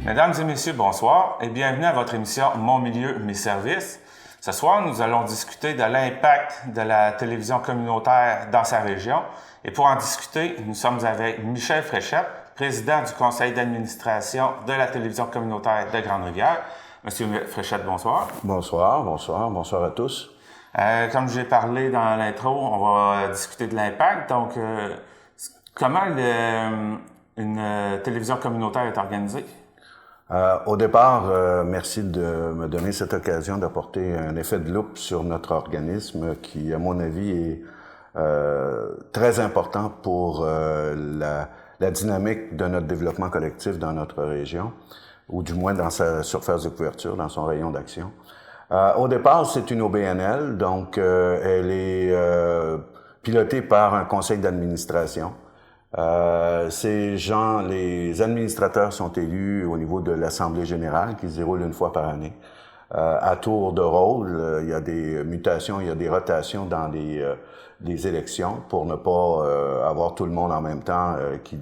Mesdames et messieurs, bonsoir et bienvenue à votre émission Mon milieu, mes services. Ce soir, nous allons discuter de l'impact de la télévision communautaire dans sa région. Et pour en discuter, nous sommes avec Michel Fréchette, président du conseil d'administration de la télévision communautaire de Grande-Rivière. Monsieur Fréchette, bonsoir. Bonsoir à tous. Comme j'ai parlé dans l'intro, on va discuter de l'impact. Donc, comment une télévision communautaire est organisée? Au départ, merci de me donner cette occasion d'apporter un effet de loupe sur notre organisme qui, à mon avis, est très important pour la dynamique de notre développement collectif dans notre région, ou du moins dans sa surface de couverture, dans son rayon d'action. Au départ, c'est une OBNL, donc elle est pilotée par un conseil d'administration. Ces gens, les administrateurs sont élus au niveau de l'Assemblée générale qui se déroule une fois par année. À tour de rôle, il y a des mutations, il y a des rotations dans les élections pour ne pas avoir tout le monde en même temps qui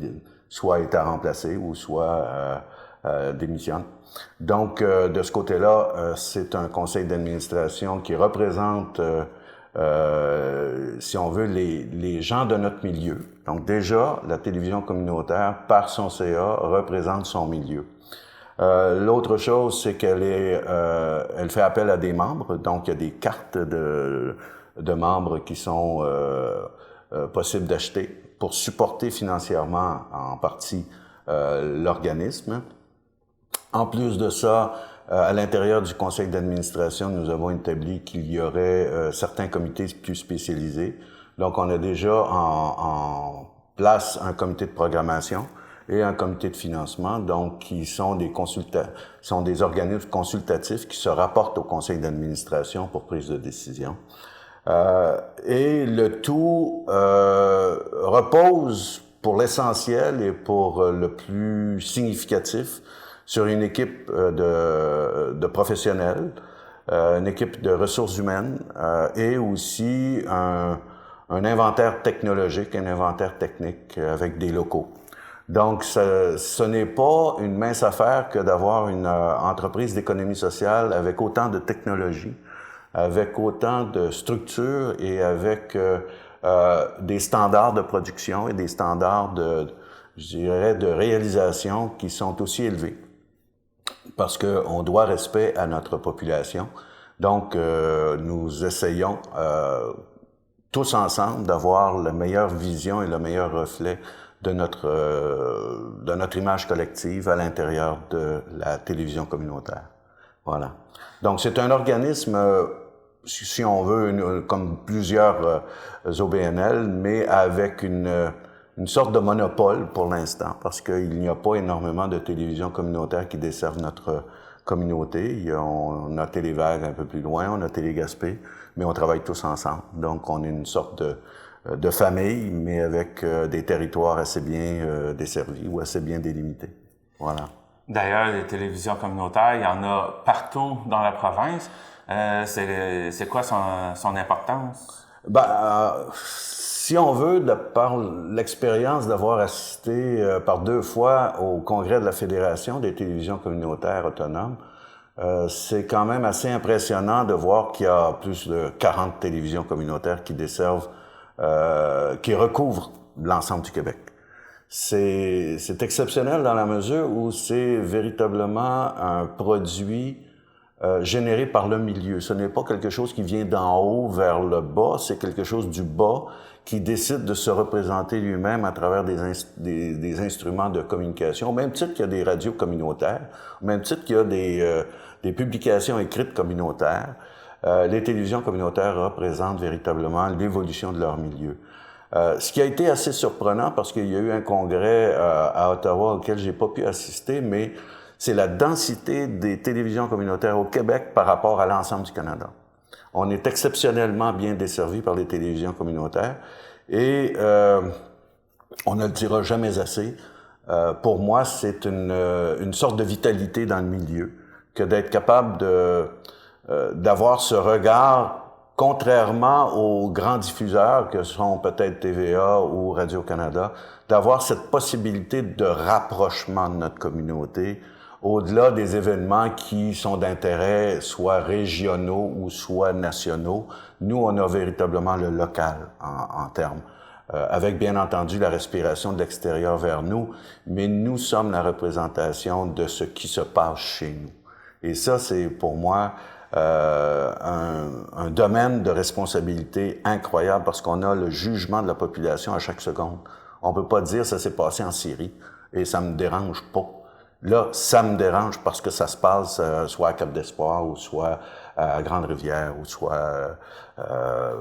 soit est à remplacer ou soit démissionne. Donc, de ce côté-là, c'est un conseil d'administration qui représente si on veut, les gens de notre milieu. Donc déjà, la télévision communautaire, par son CA, représente son milieu. L'autre chose, c'est elle fait appel à des membres, donc il y a des cartes de membres qui sont possibles d'acheter pour supporter financièrement en partie l'organisme. En plus de ça, à l'intérieur du conseil d'administration, nous avons établi qu'il y aurait certains comités plus spécialisés. Donc, on a déjà en place un comité de programmation et un comité de financement, donc qui sont des organismes consultatifs qui se rapportent au conseil d'administration pour prise de décision. Et le tout repose pour l'essentiel et pour le plus significatif sur une équipe de professionnels, une équipe de ressources humaines et aussi un inventaire technologique, un inventaire technique avec des locaux. Donc, ce n'est pas une mince affaire que d'avoir une entreprise d'économie sociale avec autant de technologie, avec autant de structures et avec des standards de production et des standards de réalisation qui sont aussi élevés. Parce qu'on doit respect à notre population. Donc, nous essayons tous ensemble d'avoir la meilleure vision et le meilleur reflet de notre image collective à l'intérieur de la télévision communautaire. Voilà. Donc, c'est un organisme, si on veut, comme plusieurs OBNL, mais avec une sorte de monopole pour l'instant, parce qu'il n'y a pas énormément de télévisions communautaires qui desservent notre communauté. On a Télévague un peu plus loin, on a Télégaspé, mais on travaille tous ensemble. Donc, on est une sorte de famille, mais avec des territoires assez bien desservis ou assez bien délimités. Voilà. D'ailleurs, les télévisions communautaires, il y en a partout dans la province. C'est quoi son importance? Si on veut, par l'expérience d'avoir assisté par 2 fois au congrès de la Fédération des télévisions communautaires autonomes, c'est quand même assez impressionnant de voir qu'il y a plus de 40 télévisions communautaires qui desservent, qui recouvrent l'ensemble du Québec. C'est exceptionnel dans la mesure où c'est véritablement un produit généré par le milieu. Ce n'est pas quelque chose qui vient d'en haut vers le bas, c'est quelque chose du bas qui décide de se représenter lui-même à travers des instruments de communication, au même titre qu'il y a des radios communautaires, au même titre qu'il y a des publications écrites communautaires. Les télévisions communautaires représentent véritablement l'évolution de leur milieu. Ce qui a été assez surprenant, parce qu'il y a eu un congrès à Ottawa auquel j'ai pas pu assister, mais c'est la densité des télévisions communautaires au Québec par rapport à l'ensemble du Canada. On est exceptionnellement bien desservi par les télévisions communautaires et on ne le dira jamais assez. Pour moi, c'est une sorte de vitalité dans le milieu que d'être capable d'avoir ce regard, contrairement aux grands diffuseurs que sont peut-être TVA ou Radio-Canada, d'avoir cette possibilité de rapprochement de notre communauté au-delà des événements qui sont d'intérêt soit régionaux ou soit nationaux. Nous, on a véritablement le local en termes, avec bien entendu la respiration de l'extérieur vers nous, mais nous sommes la représentation de ce qui se passe chez nous. Et ça, c'est pour moi un domaine de responsabilité incroyable parce qu'on a le jugement de la population à chaque seconde. On peut pas dire ça s'est passé en Syrie et ça me dérange pas. Là, ça me dérange parce que ça se passe soit à Cap-d'Espoir ou soit à Grande-Rivière ou soit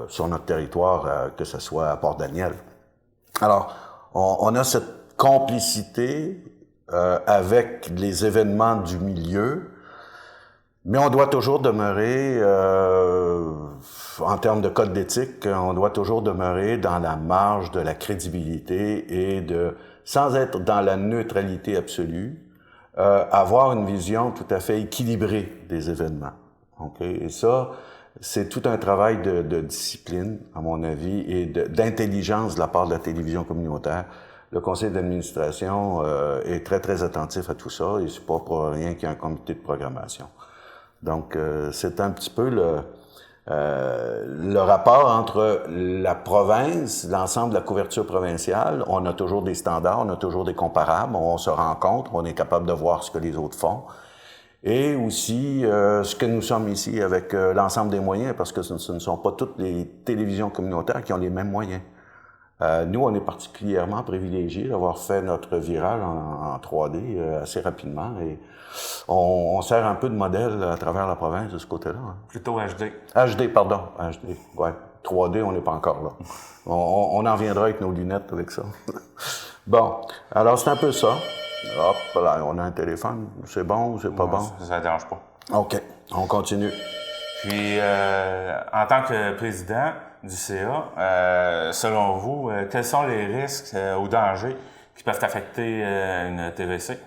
sur notre territoire, que ce soit à Port-Daniel. Alors, on a cette complicité avec les événements du milieu, mais on doit toujours demeurer, en termes de code d'éthique, on doit toujours demeurer dans la marge de la crédibilité et sans être dans la neutralité absolue, avoir une vision tout à fait équilibrée des événements. Okay? Et ça, c'est tout un travail de discipline, à mon avis, et d'intelligence de la part de la télévision communautaire. Le conseil d'administration est très, très attentif à tout ça, et c'est pas pour rien qu'il y a un comité de programmation. Donc, c'est un petit peu le rapport entre la province, l'ensemble de la couverture provinciale. On a toujours des standards, on a toujours des comparables, on se rencontre, on est capable de voir ce que les autres font. Et aussi, ce que nous sommes ici avec l'ensemble des moyens, parce que ce ne sont pas toutes les télévisions communautaires qui ont les mêmes moyens. Nous, on est particulièrement privilégiés d'avoir fait notre virage en 3D assez rapidement et on sert un peu de modèle à travers la province de ce côté-là. Hein. Plutôt HD. HD, pardon. HD, ouais. 3D, on n'est pas encore là. On en viendra avec nos lunettes avec ça. Bon, alors c'est un peu ça. Hop, là, on a un téléphone. C'est bon ou c'est pas bon? Ça ne dérange pas. OK, on continue. Puis, en tant que président du CA, selon vous, quels sont les risques ou dangers qui peuvent affecter une TVC?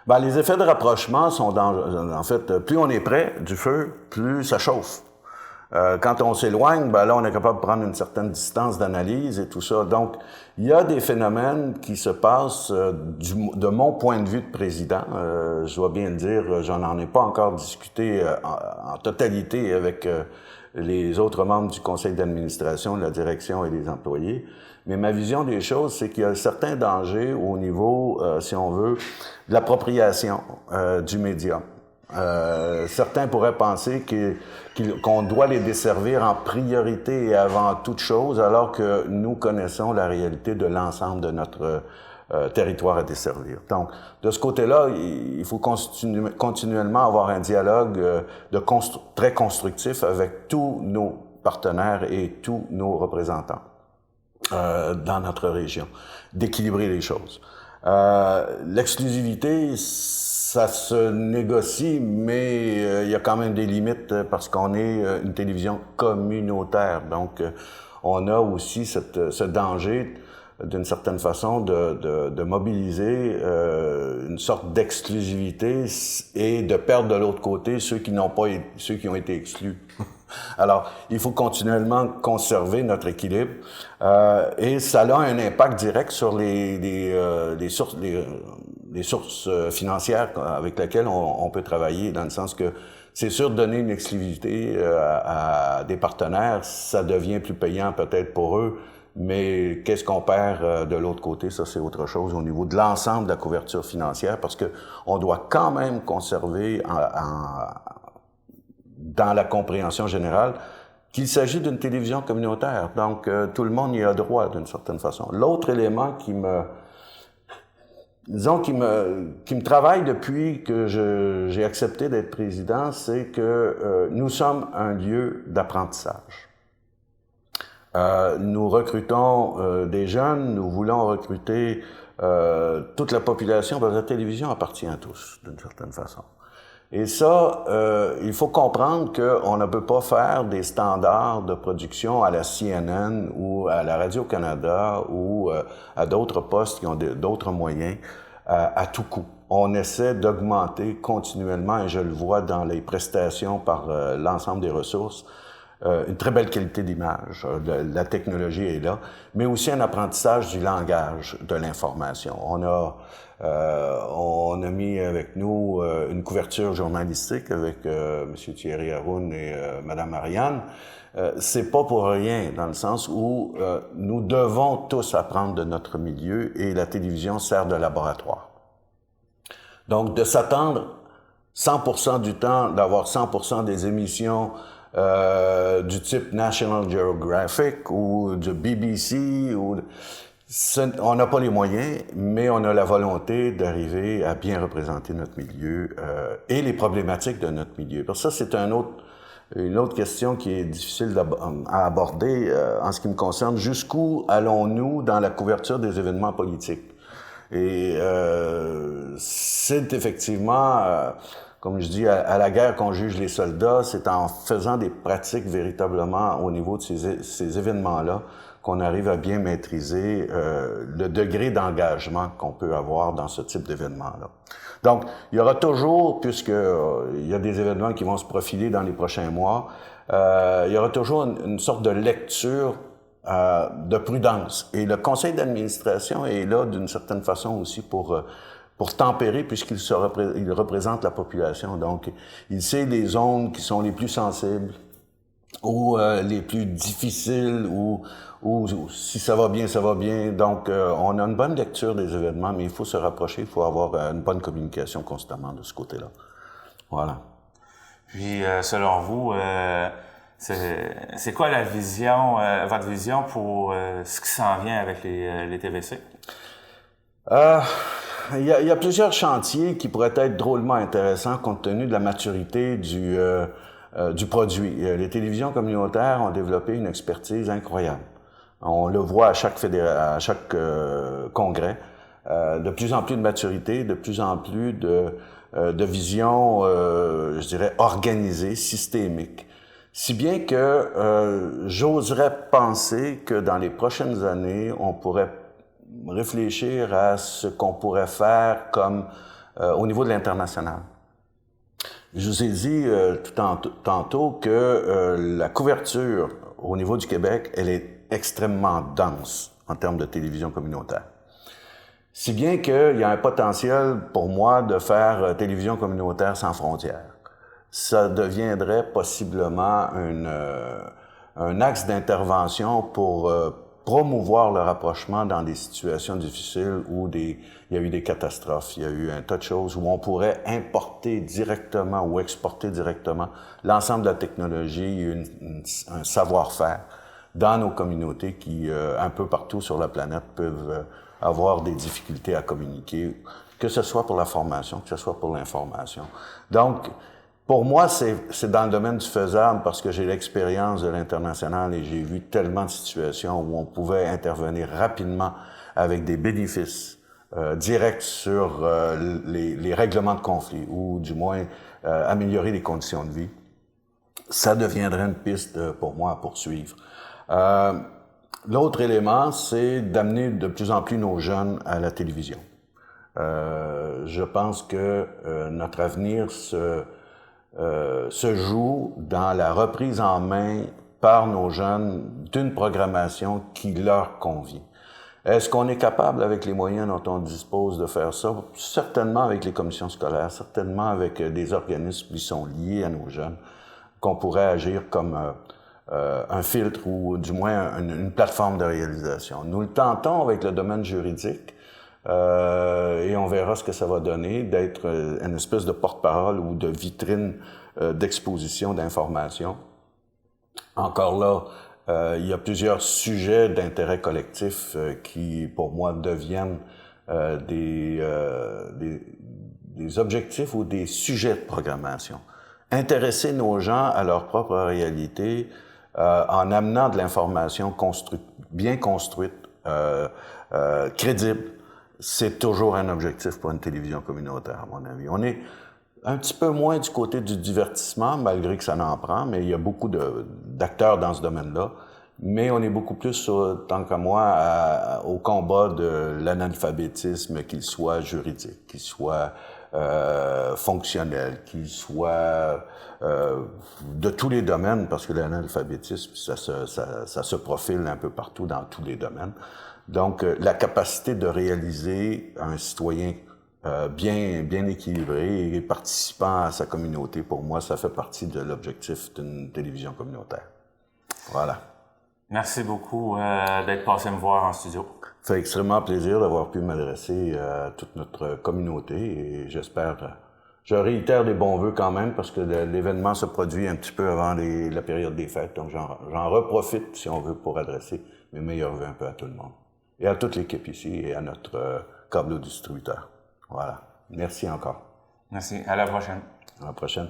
Ben, les effets de rapprochement sont en fait, plus on est près du feu, plus ça chauffe. Quand on s'éloigne, ben là, on est capable de prendre une certaine distance d'analyse et tout ça. Donc, il y a des phénomènes qui se passent de mon point de vue de président. Je dois bien le dire, j'en ai pas encore discuté en totalité avec les autres membres du conseil d'administration, de la direction et des employés. Mais ma vision des choses, c'est qu'il y a certains dangers au niveau, si on veut, de l'appropriation du média. Certains pourraient penser qu'on doit les desservir en priorité et avant toute chose, alors que nous connaissons la réalité de l'ensemble de notre territoire à desservir. Donc, de ce côté-là, il faut continuellement avoir un dialogue très constructif avec tous nos partenaires et tous nos représentants dans notre région, d'équilibrer les choses. L'exclusivité, ça se négocie, mais il y a quand même des limites parce qu'on est une télévision communautaire. Donc, on a aussi ce danger, d'une certaine façon, de mobiliser une sorte d'exclusivité et de perdre de l'autre côté ceux qui ont été exclus. Alors, il faut continuellement conserver notre équilibre et ça a un impact direct sur les sources financières avec lesquelles on peut travailler, dans le sens que c'est sûr, donner une exclusivité à des partenaires, ça devient plus payant peut-être pour eux, mais qu'est-ce qu'on perd de l'autre côté? Ça, c'est autre chose au niveau de l'ensemble de la couverture financière, parce que on doit quand même conserver dans la compréhension générale qu'il s'agit d'une télévision communautaire. Donc, tout le monde y a droit d'une certaine façon. L'autre élément qui me travaille depuis que j'ai accepté d'être président, c'est que nous sommes un lieu d'apprentissage. Nous recrutons des jeunes, nous voulons recruter toute la population, parce que la télévision appartient à tous, d'une certaine façon. Et ça, il faut comprendre qu'on ne peut pas faire des standards de production à la CNN ou à la Radio-Canada ou à d'autres postes qui ont d'autres moyens à tout coup. On essaie d'augmenter continuellement, et je le vois dans les prestations par l'ensemble des ressources, une très belle qualité d'image. La technologie est là, mais aussi un apprentissage du langage de l'information. On a On a mis avec nous une couverture journalistique avec M. Thierry Haroun et Mme Marianne. C'est pas pour rien, dans le sens où nous devons tous apprendre de notre milieu et la télévision sert de laboratoire. Donc, de s'attendre 100% du temps, d'avoir 100% des émissions du type National Geographic ou du BBC, on n'a pas les moyens, mais on a la volonté d'arriver à bien représenter notre milieu et les problématiques de notre milieu. Parce que ça, c'est une autre question qui est difficile à aborder en ce qui me concerne. Jusqu'où allons-nous dans la couverture des événements politiques? Et c'est effectivement, comme je dis, à la guerre qu'on juge les soldats, c'est en faisant des pratiques véritablement au niveau de ces événements-là qu'on arrive à bien maîtriser le degré d'engagement qu'on peut avoir dans ce type d'événement-là. Donc, il y aura toujours, puisque il y a des événements qui vont se profiler dans les prochains mois, il y aura toujours une sorte de lecture de prudence. Et le conseil d'administration est là d'une certaine façon aussi pour tempérer, puisqu'il il représente la population. Donc, il sait les zones qui sont les plus sensibles ou les plus difficiles ou si ça va bien, ça va bien. Donc, on a une bonne lecture des événements, mais il faut se rapprocher, il faut avoir une bonne communication constamment de ce côté-là. Voilà. Puis, selon vous, c'est quoi la vision, votre vision pour ce qui s'en vient avec les TVC? Il y a plusieurs chantiers qui pourraient être drôlement intéressants compte tenu de la maturité du produit. Les télévisions communautaires ont développé une expertise incroyable. On le voit à chaque congrès. De plus en plus de maturité, de plus en plus de vision, je dirais, organisée, systémique. Si bien que j'oserais penser que dans les prochaines années, on pourrait réfléchir à ce qu'on pourrait faire comme au niveau de l'international. Je vous ai dit tantôt que la couverture au niveau du Québec, elle est extrêmement dense en termes de télévision communautaire. Si bien qu'il y a un potentiel pour moi de faire télévision communautaire sans frontières. Ça deviendrait possiblement un axe d'intervention pour promouvoir le rapprochement dans des situations difficiles où il y a eu des catastrophes, il y a eu un tas de choses où on pourrait importer directement ou exporter directement l'ensemble de la technologie, un savoir-faire dans nos communautés qui, un peu partout sur la planète, peuvent avoir des difficultés à communiquer, que ce soit pour la formation, que ce soit pour l'information. Donc, pour moi, c'est dans le domaine du faisable parce que j'ai l'expérience de l'international et j'ai vu tellement de situations où on pouvait intervenir rapidement avec des bénéfices directs sur les règlements de conflit ou du moins améliorer les conditions de vie. Ça deviendrait une piste pour moi à poursuivre. L'autre élément, c'est d'amener de plus en plus nos jeunes à la télévision. Je pense que notre avenir se joue dans la reprise en main par nos jeunes d'une programmation qui leur convient. Est-ce qu'on est capable, avec les moyens dont on dispose, de faire ça? Certainement avec les commissions scolaires, certainement avec des organismes qui sont liés à nos jeunes, qu'on pourrait agir comme un filtre ou du moins une plateforme de réalisation. Nous le tentons avec le domaine juridique. Et on verra ce que ça va donner d'être une espèce de porte-parole ou de vitrine d'exposition d'informations. Encore là, il y a plusieurs sujets d'intérêt collectif qui, pour moi, deviennent des objectifs ou des sujets de programmation. Intéresser nos gens à leur propre réalité en amenant de l'information bien construite, crédible. C'est toujours un objectif pour une télévision communautaire, à mon avis. On est un petit peu moins du côté du divertissement, malgré que ça n'en prend, mais il y a beaucoup d'acteurs dans ce domaine-là. Mais on est beaucoup plus, tant qu'à moi, au combat de l'analphabétisme, qu'il soit juridique, qu'il soit fonctionnel, qu'il soit de tous les domaines, parce que l'analphabétisme, ça se profile un peu partout dans tous les domaines. Donc, la capacité de réaliser un citoyen bien équilibré et participant à sa communauté. Pour moi, ça fait partie de l'objectif d'une télévision communautaire. Voilà. Merci beaucoup d'être passé me voir en studio. Ça fait extrêmement plaisir d'avoir pu m'adresser à toute notre communauté et je réitère des bons vœux quand même parce que l'événement se produit un petit peu avant la période des fêtes. Donc j'en reprofite, si on veut, pour adresser mes meilleurs vœux un peu à tout le monde. Et à toute l'équipe ici et à notre câble distributeur. Voilà. Merci encore. Merci. À la prochaine. À la prochaine.